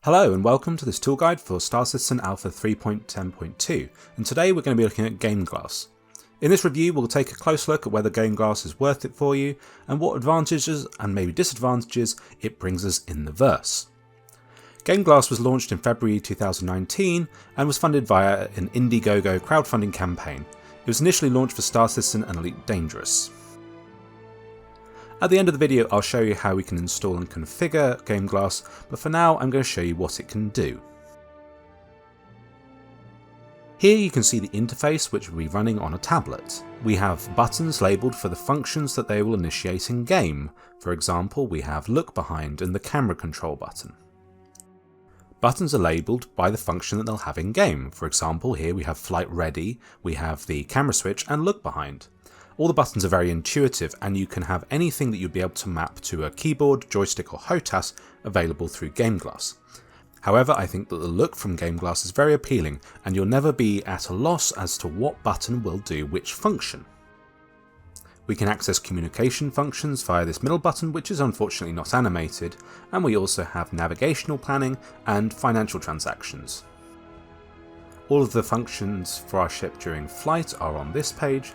Hello and welcome to this tool guide for Star Citizen Alpha 3.10.2, and today we're going to be looking at GameGlass. In this review we'll take a close look at whether GameGlass is worth it for you and what advantages and maybe disadvantages it brings us in the verse. GameGlass was launched in February 2019 and was funded via an Indiegogo crowdfunding campaign. It was initially launched for Star Citizen and Elite Dangerous. At the end of the video I'll show you how we can install and configure GameGlass, but for now I'm going to show you what it can do. Here you can see the interface which will be running on a tablet. We have buttons labelled for the functions that they will initiate in game. For example, we have look behind and the camera control button. Buttons are labelled by the function that they'll have in game. For example, here we have flight ready, we have the camera switch and look behind. All the buttons are very intuitive and you can have anything that you'd be able to map to a keyboard, joystick or HOTAS available through GameGlass. However, I think that the look from GameGlass is very appealing and you'll never be at a loss as to what button will do which function. We can access communication functions via this middle button, which is unfortunately not animated, and we also have navigational planning and financial transactions. All of the functions for our ship during flight are on this page.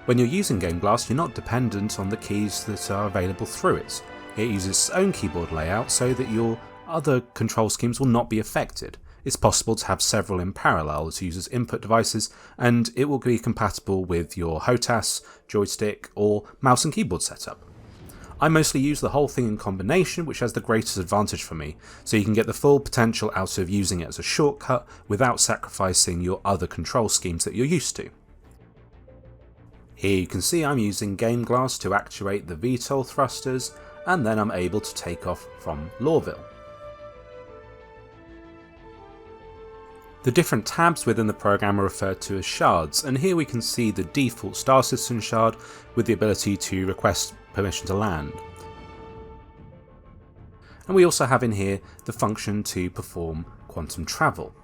When you're using GameGlass, you're not dependent on the keys that are available through it. It uses its own keyboard layout so that your other control schemes will not be affected. It's possible to have several in parallel as users' input devices, and it will be compatible with your HOTAS, joystick or mouse and keyboard setup. I mostly use the whole thing in combination, which has the greatest advantage for me, so you can get the full potential out of using it as a shortcut without sacrificing your other control schemes that you're used to. Here you can see I'm using GameGlass to actuate the VTOL thrusters, and then I'm able to take off from Lorville. The different tabs within the program are referred to as shards, and here we can see the default Star Citizen shard with the ability to request permission to land. And we also have in here the function to perform quantum travel.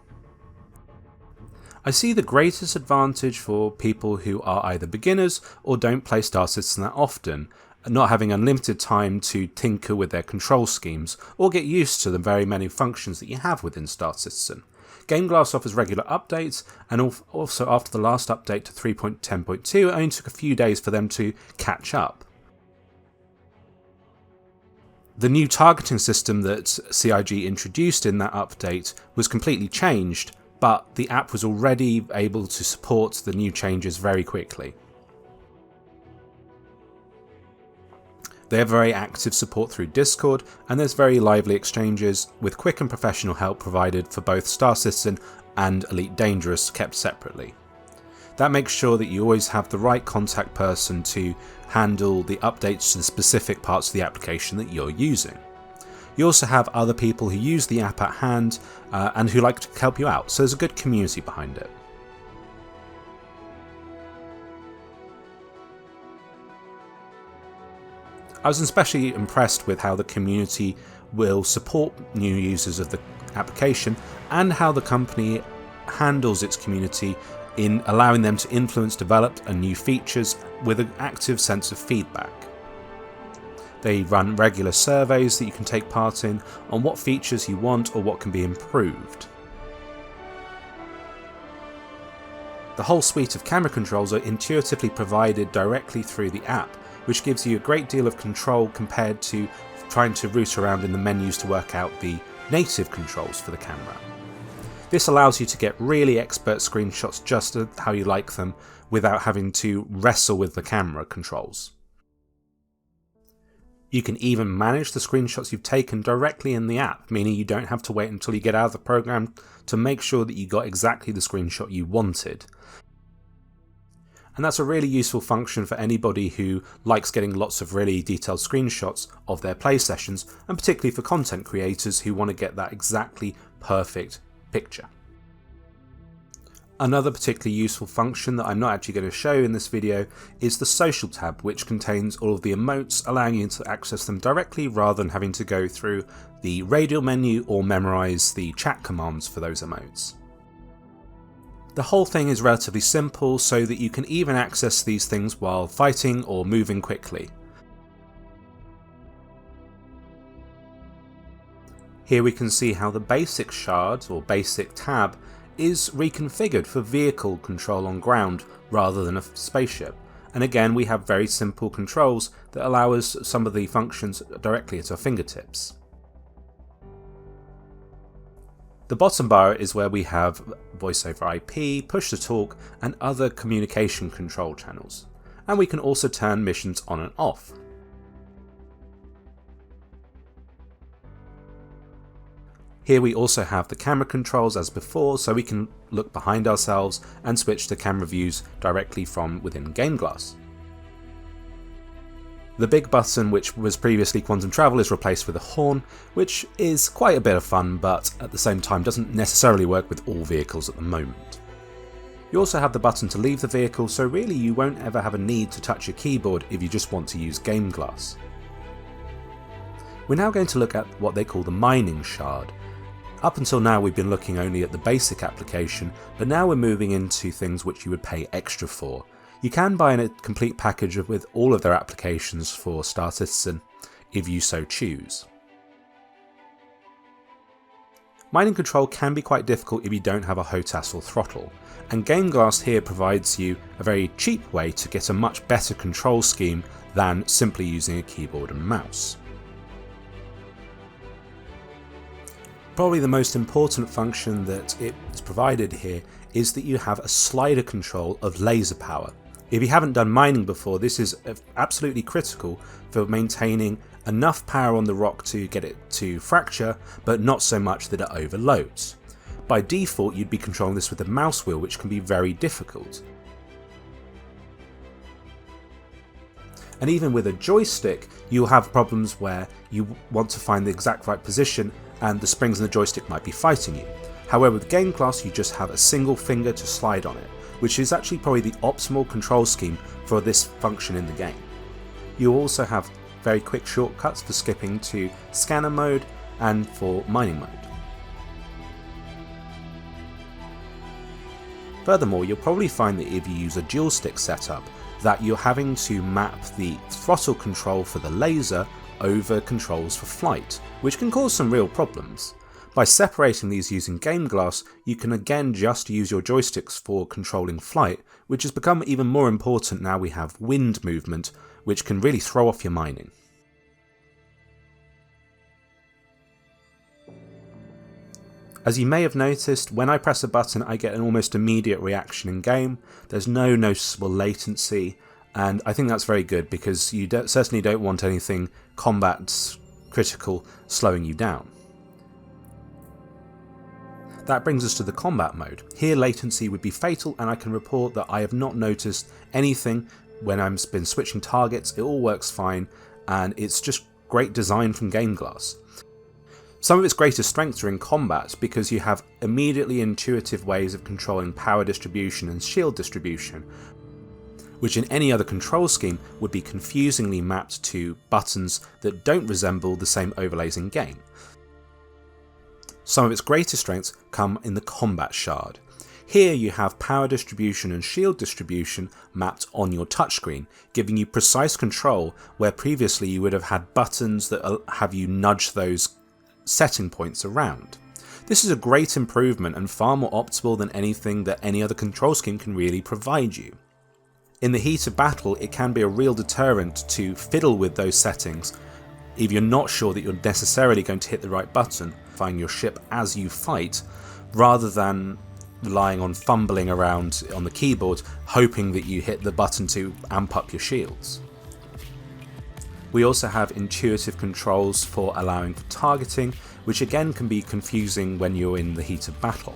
I see the greatest advantage for people who are either beginners or don't play Star Citizen that often, not having unlimited time to tinker with their control schemes or get used to the very many functions that you have within Star Citizen. GameGlass offers regular updates, and also after the last update to 3.10.2 it only took a few days for them to catch up. The new targeting system that CIG introduced in that update was completely changed, but the app was already able to support the new changes very quickly. They have very active support through Discord, and there's very lively exchanges with quick and professional help provided for both Star Citizen and Elite Dangerous, kept separately. That makes sure that you always have the right contact person to handle the updates to the specific parts of the application that you're using. You also have other people who use the app at hand and who like to help you out, so there's a good community behind it. I was especially impressed with how the community will support new users of the application and how the company handles its community in allowing them to influence, develop new features with an active sense of feedback. They run regular surveys that you can take part in on what features you want or what can be improved. The whole suite of camera controls are intuitively provided directly through the app, which gives you a great deal of control compared to trying to root around in the menus to work out the native controls for the camera. This allows you to get really expert screenshots just how you like them without having to wrestle with the camera controls. You can even manage the screenshots you've taken directly in the app, meaning you don't have to wait until you get out of the program to make sure that you got exactly the screenshot you wanted. And that's a really useful function for anybody who likes getting lots of really detailed screenshots of their play sessions, and particularly for content creators who want to get that exactly perfect picture. Another particularly useful function that I'm not actually going to show in this video is the social tab, which contains all of the emotes, allowing you to access them directly rather than having to go through the radial menu or memorize the chat commands for those emotes. The whole thing is relatively simple so that you can even access these things while fighting or moving quickly. Here we can see how the basic shard or basic tab is reconfigured for vehicle control on ground rather than a spaceship. And again, we have very simple controls that allow us some of the functions directly at our fingertips. The bottom bar is where we have voice over IP, push to talk, and other communication control channels. And we can also turn missions on and off. Here we also have the camera controls as before, so we can look behind ourselves and switch to camera views directly from within GameGlass. The big button, which was previously quantum travel, is replaced with a horn, which is quite a bit of fun, but at the same time doesn't necessarily work with all vehicles at the moment. You also have the button to leave the vehicle, so really you won't ever have a need to touch your keyboard if you just want to use GameGlass. We're now going to look at what they call the mining shard. Up until now we've been looking only at the basic application, but now we're moving into things which you would pay extra for. You can buy a complete package with all of their applications for Star Citizen, if you so choose. Mining control can be quite difficult if you don't have a HOTAS or throttle, and GameGlass here provides you a very cheap way to get a much better control scheme than simply using a keyboard and mouse. Probably the most important function that it's provided here is that you have a slider control of laser power. If you haven't done mining before, this is absolutely critical for maintaining enough power on the rock to get it to fracture, but not so much that it overloads. By default, you'd be controlling this with the mouse wheel, which can be very difficult. And even with a joystick, you'll have problems where you want to find the exact right position and the springs in the joystick might be fighting you. However, with GameGlass, you just have a single finger to slide on it, which is actually probably the optimal control scheme for this function in the game. You also have very quick shortcuts for skipping to scanner mode and for mining mode. Furthermore, you'll probably find that if you use a dual stick setup, that you're having to map the throttle control for the laser over controls for flight, which can cause some real problems. By separating these using GameGlass, you can again just use your joysticks for controlling flight, which has become even more important now we have wind movement, which can really throw off your mining. As you may have noticed, when I press a button I get an almost immediate reaction in game. There's no noticeable latency, and I think that's very good because you certainly don't want anything combat critical slowing you down. That brings us to the combat mode. Here latency would be fatal, and I can report that I have not noticed anything when I've been switching targets. It all works fine, and it's just great design from GameGlass. Some of its greatest strengths are in combat because you have immediately intuitive ways of controlling power distribution and shield distribution, which in any other control scheme would be confusingly mapped to buttons that don't resemble the same overlays in game. Some of its greatest strengths come in the combat shard. Here you have power distribution and shield distribution mapped on your touchscreen, giving you precise control where previously you would have had buttons that have you nudge those setting points around. This is a great improvement and far more optimal than anything that any other control scheme can really provide you. In the heat of battle, it can be a real deterrent to fiddle with those settings if you're not sure that you're necessarily going to hit the right button, find your ship as you fight, rather than relying on fumbling around on the keyboard, hoping that you hit the button to amp up your shields. We also have intuitive controls for allowing for targeting, which again can be confusing when you're in the heat of battle.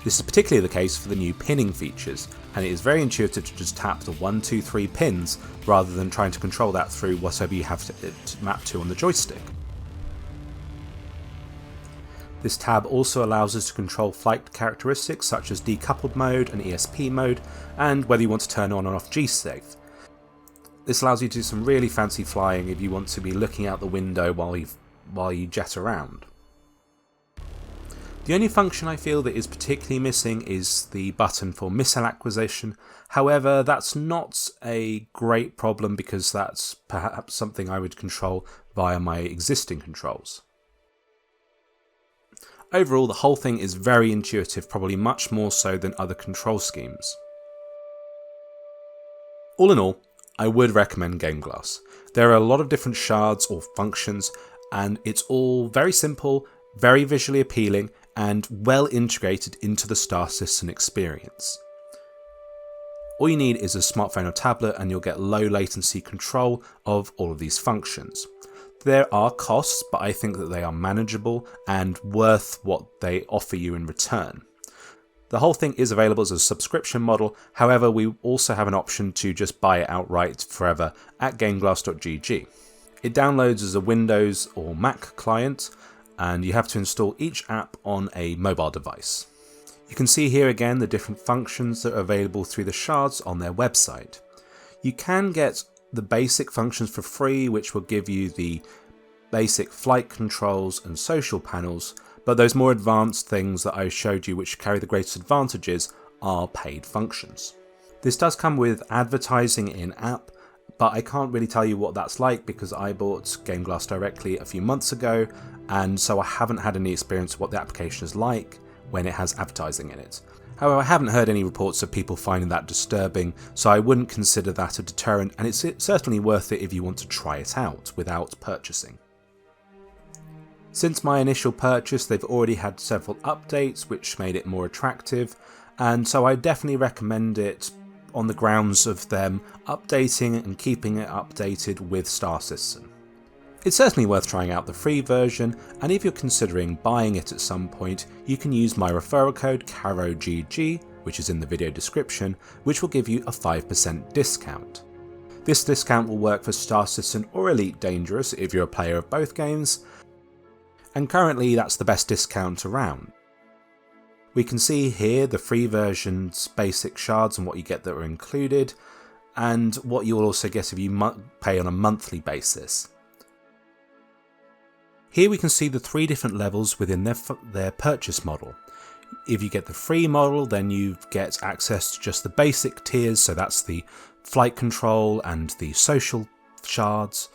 This is particularly the case for the new pinning features, and it is very intuitive to just tap the 1, 2, 3 pins rather than trying to control that through whatever you have to map to on the joystick. This tab also allows us to control flight characteristics such as decoupled mode and ESP mode, and whether you want to turn on and off G-Safe. This allows you to do some really fancy flying if you want to be looking out the window while you jet around. The only function I feel that is particularly missing is the button for missile acquisition. However, that's not a great problem because that's perhaps something I would control via my existing controls. Overall, the whole thing is very intuitive, probably much more so than other control schemes. All in all, I would recommend GameGlass. There are a lot of different shards or functions, and it's all very simple, very visually appealing, and well integrated into the Star Citizen experience. All you need is a smartphone or tablet and you'll get low latency control of all of these functions. There are costs, but I think that they are manageable and worth what they offer you in return. The whole thing is available as a subscription model, however we also have an option to just buy it outright forever at gameglass.gg. It downloads as a Windows or Mac client, and you have to install each app on a mobile device. You can see here again the different functions that are available through the shards on their website. You can get the basic functions for free, which will give you the basic flight controls and social panels, but those more advanced things that I showed you which carry the greatest advantages are paid functions. This does come with advertising in-app, but I can't really tell you what that's like because I bought GameGlass directly a few months ago, and so I haven't had any experience of what the application is like when it has advertising in it. However, I haven't heard any reports of people finding that disturbing, so I wouldn't consider that a deterrent, and it's certainly worth it if you want to try it out without purchasing. Since my initial purchase, they've already had several updates which made it more attractive, and so I definitely recommend it on the grounds of them updating and keeping it updated with Star Citizen. It's certainly worth trying out the free version, and if you're considering buying it at some point, you can use my referral code CAROGG, which is in the video description, which will give you a 5% discount. This discount will work for Star Citizen or Elite Dangerous if you're a player of both games, and currently that's the best discount around. We can see here the free version's basic shards and what you get that are included, and what you'll also get if you pay on a monthly basis. Here we can see the 3 different levels within their purchase model. If you get the free model, then you get access to just the basic tiers, so that's the flight control and the social shards.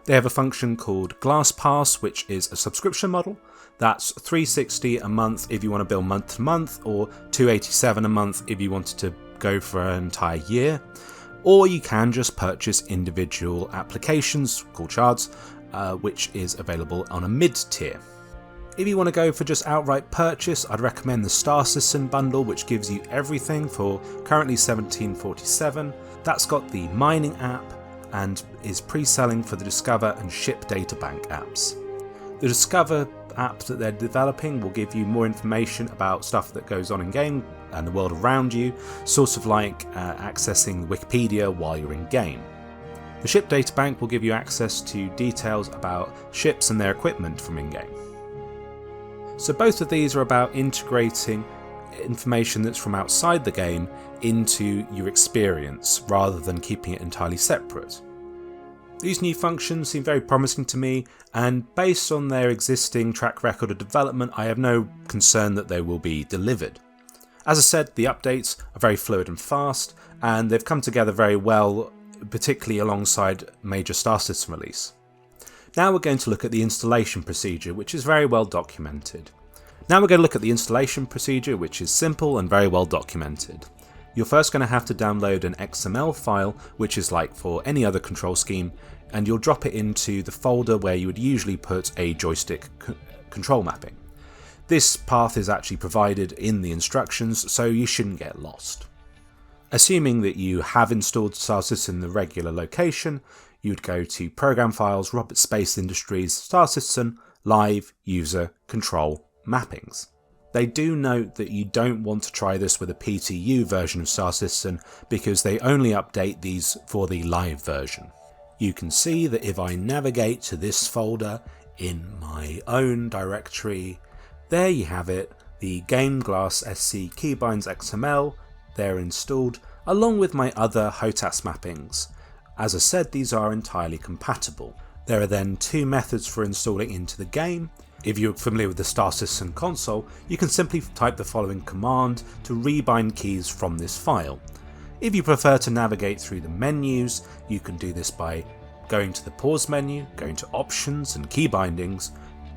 They have a function called Glass Pass, which is a subscription model. That's $360 a month if you want to bill month to month, or $287 a month if you wanted to go for an entire year. Or you can just purchase individual applications called shards, which is available on a mid-tier. If you want to go for just outright purchase, I'd recommend the Star Citizen bundle, which gives you everything for currently $17.47. That's got the mining app and is pre-selling for the Discover and Ship Databank apps. The Discover app that they're developing will give you more information about stuff that goes on in game and the world around you, sort of like accessing Wikipedia while you're in game. The Ship Databank will give you access to details about ships and their equipment from in-game. So both of these are about integrating information that's from outside the game into your experience rather than keeping it entirely separate. These new functions seem very promising to me, and based on their existing track record of development, I have no concern that they will be delivered. As I said, the updates are very fluid and fast, and they've come together very well, particularly alongside major Star Citizen release. Now we're going to look at the installation procedure, which is very well documented. Which is simple and very well documented. You're first going to have to download an XML file, which is like for any other control scheme, and you'll drop it into the folder where you would usually put a joystick control mapping. This path is actually provided in the instructions, so you shouldn't get lost. Assuming that you have installed Star Citizen in the regular location, you'd go to Program Files, Roberts Space Industries, Star Citizen, Live, User, Control, Mappings. They do note that you don't want to try this with a PTU version of Star Citizen because they only update these for the live version. You can see that if I navigate to this folder in my own directory, there you have it, the GameGlass SC keybinds XML, they're installed along with my other HOTAS mappings. As I said, these are entirely compatible. There are then 2 methods for installing into the game. If you're familiar with the Star Citizen console, you can simply type the following command to rebind keys from this file. If you prefer to navigate through the menus, you can do this by going to the pause menu, going to options and key bindings,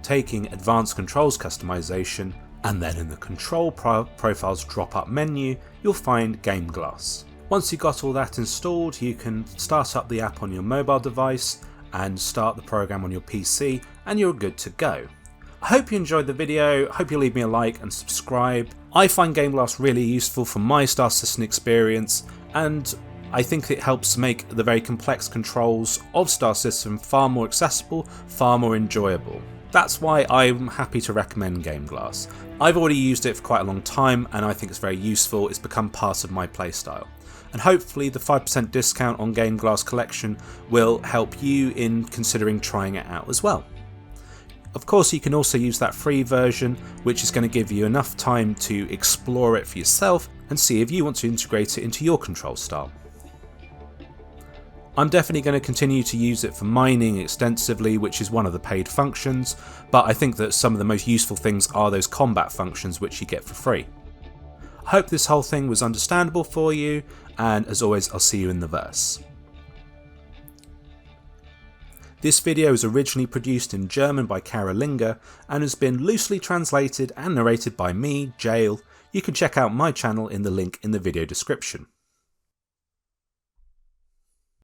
taking Advanced Controls Customization, and then in the Control Profiles drop-up menu, you'll find GameGlass. Once you've got all that installed, you can start up the app on your mobile device and start the program on your PC, and you're good to go. I hope you enjoyed the video, hope you leave me a like and subscribe. I find GameGlass really useful for my Star Citizen experience, and I think it helps make the very complex controls of Star Citizen far more accessible, far more enjoyable. That's why I'm happy to recommend GameGlass. I've already used it for quite a long time and I think it's very useful. It's become part of my playstyle. And hopefully the 5% discount on GameGlass Collection will help you in considering trying it out as well. Of course, you can also use that free version, which is going to give you enough time to explore it for yourself and see if you want to integrate it into your control style. I'm definitely going to continue to use it for mining extensively, which is one of the paid functions, but I think that some of the most useful things are those combat functions which you get for free. I hope this whole thing was understandable for you, and as always, I'll see you in the verse. This video was originally produced in German by Karalinga and has been loosely translated and narrated by me, Jale. You can check out my channel in the link in the video description.